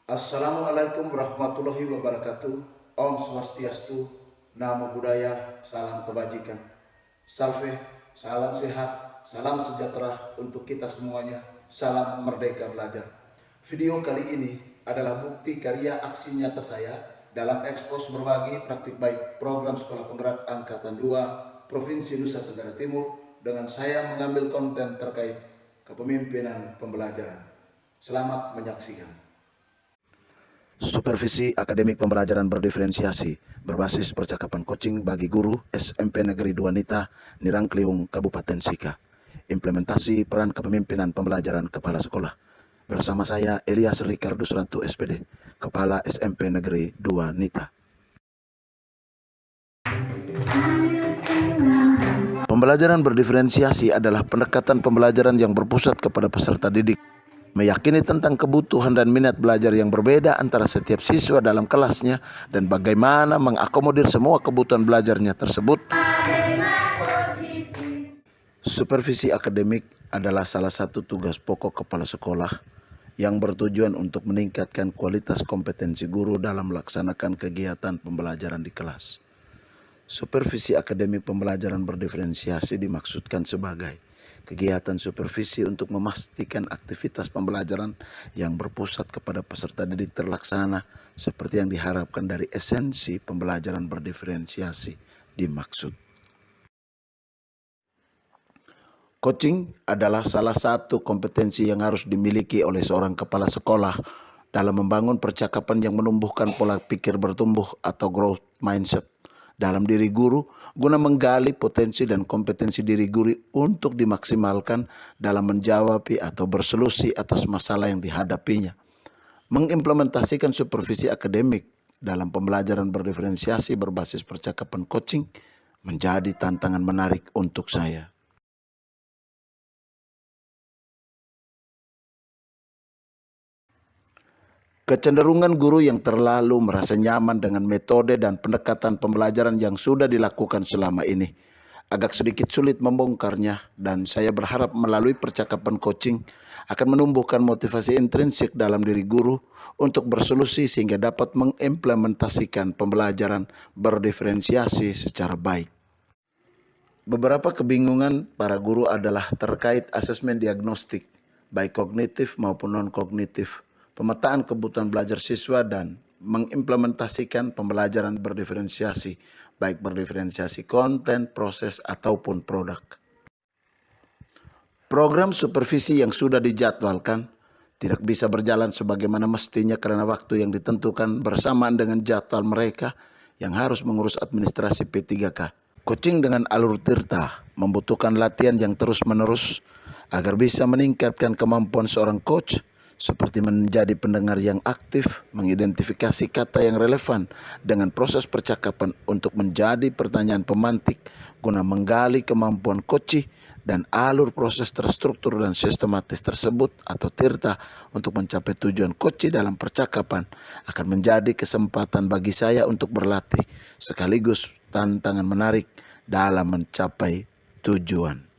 Assalamualaikum warahmatullahi wabarakatuh. Om Swastiastu, Namo Buddhaya, salam kebajikan. Salve, salam sehat, salam sejahtera untuk kita semuanya. Salam merdeka belajar. Video kali ini adalah bukti karya aksi nyata saya dalam ekspos berbagi praktik baik program Sekolah Penggerak Angkatan 2 Provinsi Nusa Tenggara Timur dengan saya mengambil konten terkait kepemimpinan pembelajaran. Selamat menyaksikan. Supervisi akademik pembelajaran berdiferensiasi berbasis percakapan coaching bagi guru SMP Negeri 2 Nita, Nirangkliung, Kabupaten Sika. Implementasi peran kepemimpinan pembelajaran kepala sekolah. Bersama saya Elias Ricardo Suranto SPD, Kepala SMP Negeri 2 Nita. Pembelajaran berdiferensiasi adalah pendekatan pembelajaran yang berpusat kepada peserta didik, meyakini tentang kebutuhan dan minat belajar yang berbeda antara setiap siswa dalam kelasnya dan bagaimana mengakomodir semua kebutuhan belajarnya tersebut. Supervisi akademik adalah salah satu tugas pokok kepala sekolah yang bertujuan untuk meningkatkan kualitas kompetensi guru dalam melaksanakan kegiatan pembelajaran di kelas. Supervisi akademik pembelajaran berdiferensiasi dimaksudkan sebagai kegiatan supervisi untuk memastikan aktivitas pembelajaran yang berpusat kepada peserta didik terlaksana seperti yang diharapkan dari esensi pembelajaran berdiferensiasi dimaksud. Coaching adalah salah satu kompetensi yang harus dimiliki oleh seorang kepala sekolah dalam membangun percakapan yang menumbuhkan pola pikir bertumbuh atau growth mindset dalam diri guru guna menggali potensi dan kompetensi diri guru untuk dimaksimalkan dalam menjawab atau bersolusi atas masalah yang dihadapinya. Mengimplementasikan supervisi akademik dalam pembelajaran berdiferensiasi berbasis percakapan coaching menjadi tantangan menarik untuk saya. Kecenderungan guru yang terlalu merasa nyaman dengan metode dan pendekatan pembelajaran yang sudah dilakukan selama ini agak sedikit sulit membongkarnya, dan saya berharap melalui percakapan coaching akan menumbuhkan motivasi intrinsik dalam diri guru untuk bersolusi sehingga dapat mengimplementasikan pembelajaran berdiferensiasi secara baik. Beberapa kebingungan para guru adalah terkait asesmen diagnostik, baik kognitif maupun non-kognitif, pemetaan kebutuhan belajar siswa, dan mengimplementasikan pembelajaran berdiferensiasi, baik berdiferensiasi konten, proses, ataupun produk. Program supervisi yang sudah dijadwalkan tidak bisa berjalan sebagaimana mestinya karena waktu yang ditentukan bersamaan dengan jadwal mereka yang harus mengurus administrasi P3K. Coaching dengan alur tirta membutuhkan latihan yang terus-menerus agar bisa meningkatkan kemampuan seorang coach seperti menjadi pendengar yang aktif, mengidentifikasi kata yang relevan dengan proses percakapan untuk menjadi pertanyaan pemantik guna menggali kemampuan coach dan alur proses terstruktur dan sistematis tersebut atau tirta untuk mencapai tujuan coach dalam percakapan akan menjadi kesempatan bagi saya untuk berlatih sekaligus tantangan menarik dalam mencapai tujuan.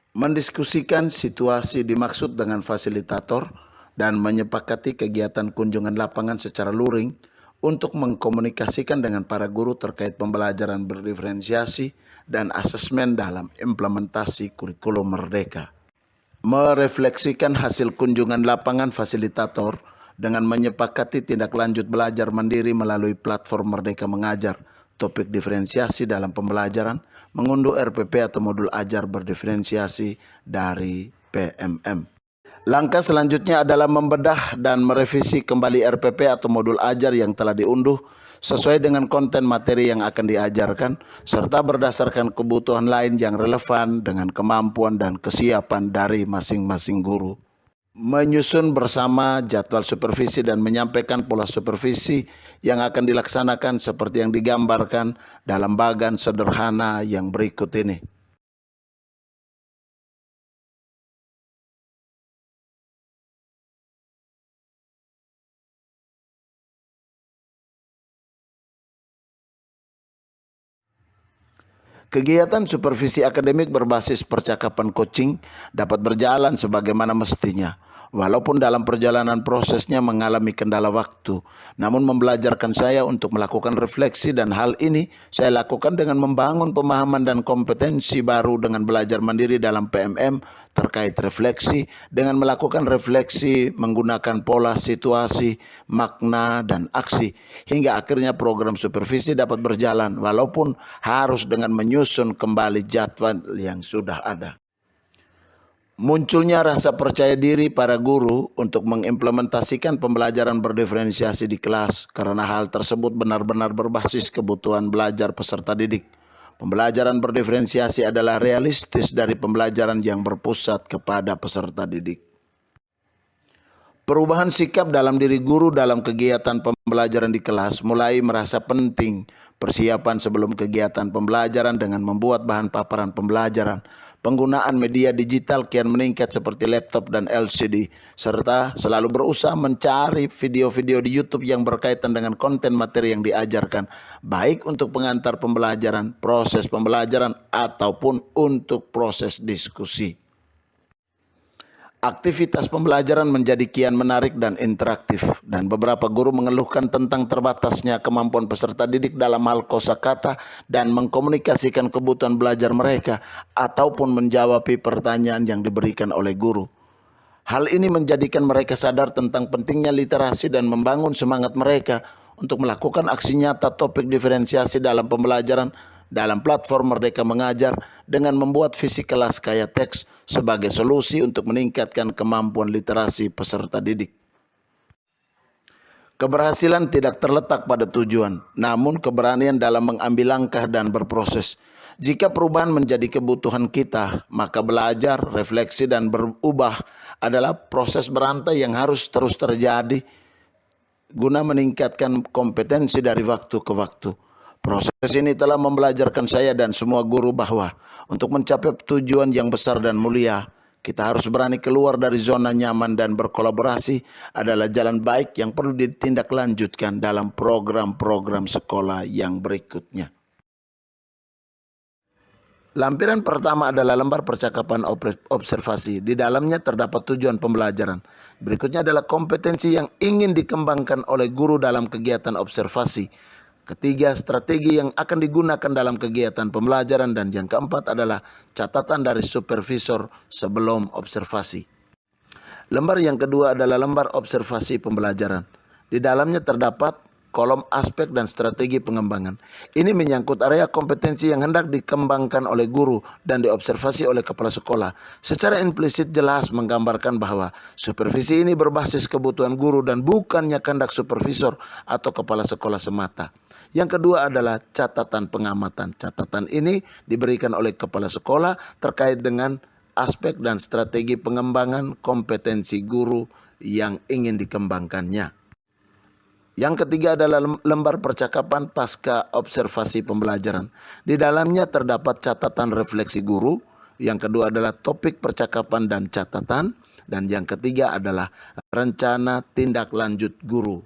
Mendiskusikan situasi dimaksud dengan fasilitator dan menyepakati kegiatan kunjungan lapangan secara luring untuk mengkomunikasikan dengan para guru terkait pembelajaran berdiferensiasi dan asesmen dalam implementasi kurikulum merdeka. Merefleksikan hasil kunjungan lapangan fasilitator dengan menyepakati tindak lanjut belajar mandiri melalui platform Merdeka Mengajar, topik diferensiasi dalam pembelajaran, mengunduh RPP atau modul ajar berdiferensiasi dari PMM. Langkah selanjutnya adalah membedah dan merevisi kembali RPP atau modul ajar yang telah diunduh sesuai dengan konten materi yang akan diajarkan, serta berdasarkan kebutuhan lain yang relevan dengan kemampuan dan kesiapan dari masing-masing guru. Menyusun bersama jadwal supervisi dan menyampaikan pola supervisi yang akan dilaksanakan seperti yang digambarkan dalam bagan sederhana yang berikut ini. Kegiatan supervisi akademik berbasis percakapan coaching dapat berjalan sebagaimana mestinya. Walaupun dalam perjalanan prosesnya mengalami kendala waktu, namun membelajarkan saya untuk melakukan refleksi, dan hal ini saya lakukan dengan membangun pemahaman dan kompetensi baru dengan belajar mandiri dalam PMM terkait refleksi, dengan melakukan refleksi menggunakan pola situasi, makna, dan aksi, hingga akhirnya program supervisi dapat berjalan walaupun harus dengan menyusun kembali jadwal yang sudah ada. Munculnya rasa percaya diri para guru untuk mengimplementasikan pembelajaran berdiferensiasi di kelas karena hal tersebut benar-benar berbasis kebutuhan belajar peserta didik. Pembelajaran berdiferensiasi adalah realistis dari pembelajaran yang berpusat kepada peserta didik. Perubahan sikap dalam diri guru dalam kegiatan pembelajaran di kelas mulai merasa penting persiapan sebelum kegiatan pembelajaran dengan membuat bahan paparan pembelajaran. Penggunaan media digital kian meningkat seperti laptop dan LCD, serta selalu berusaha mencari video-video di YouTube yang berkaitan dengan konten materi yang diajarkan, baik untuk pengantar pembelajaran, proses pembelajaran, ataupun untuk proses diskusi. Aktivitas pembelajaran menjadi kian menarik dan interaktif, dan beberapa guru mengeluhkan tentang terbatasnya kemampuan peserta didik dalam hal kosakata dan mengkomunikasikan kebutuhan belajar mereka ataupun menjawab pertanyaan yang diberikan oleh guru. Hal ini menjadikan mereka sadar tentang pentingnya literasi dan membangun semangat mereka untuk melakukan aksi nyata topik diferensiasi dalam pembelajaran dalam platform Merdeka Mengajar dengan membuat visi kelas kaya teks sebagai solusi untuk meningkatkan kemampuan literasi peserta didik. Keberhasilan tidak terletak pada tujuan, namun keberanian dalam mengambil langkah dan berproses. Jika perubahan menjadi kebutuhan kita, maka belajar, refleksi, dan berubah adalah proses berantai yang harus terus terjadi guna meningkatkan kompetensi dari waktu ke waktu. Proses ini telah membelajarkan saya dan semua guru bahwa untuk mencapai tujuan yang besar dan mulia, kita harus berani keluar dari zona nyaman dan berkolaborasi adalah jalan baik yang perlu ditindaklanjutkan dalam program-program sekolah yang berikutnya. Lampiran pertama adalah lembar percakapan observasi. Di dalamnya terdapat tujuan pembelajaran. Berikutnya adalah kompetensi yang ingin dikembangkan oleh guru dalam kegiatan observasi. Ketiga, strategi yang akan digunakan dalam kegiatan pembelajaran, dan yang keempat adalah catatan dari supervisor sebelum observasi. Lembar yang kedua adalah lembar observasi pembelajaran. Di dalamnya terdapat kolom aspek dan strategi pengembangan. Ini menyangkut area kompetensi yang hendak dikembangkan oleh guru dan diobservasi oleh kepala sekolah. Secara implisit jelas menggambarkan bahwa supervisi ini berbasis kebutuhan guru dan bukannya kehendak supervisor atau kepala sekolah semata. Yang kedua adalah catatan pengamatan. Catatan ini diberikan oleh kepala sekolah terkait dengan aspek dan strategi pengembangan kompetensi guru yang ingin dikembangkannya. Yang ketiga adalah lembar percakapan pasca observasi pembelajaran. Di dalamnya terdapat catatan refleksi guru. Yang kedua adalah topik percakapan dan catatan. Dan yang ketiga adalah rencana tindak lanjut guru.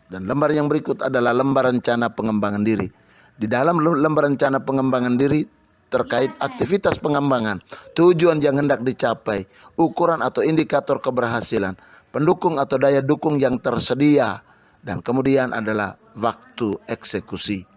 Dan lembar yang berikut adalah lembar rencana pengembangan diri. Di dalam lembar rencana pengembangan diri terkait aktivitas pengembangan, tujuan yang hendak dicapai, ukuran atau indikator keberhasilan, pendukung atau daya dukung yang tersedia, dan kemudian adalah waktu eksekusi.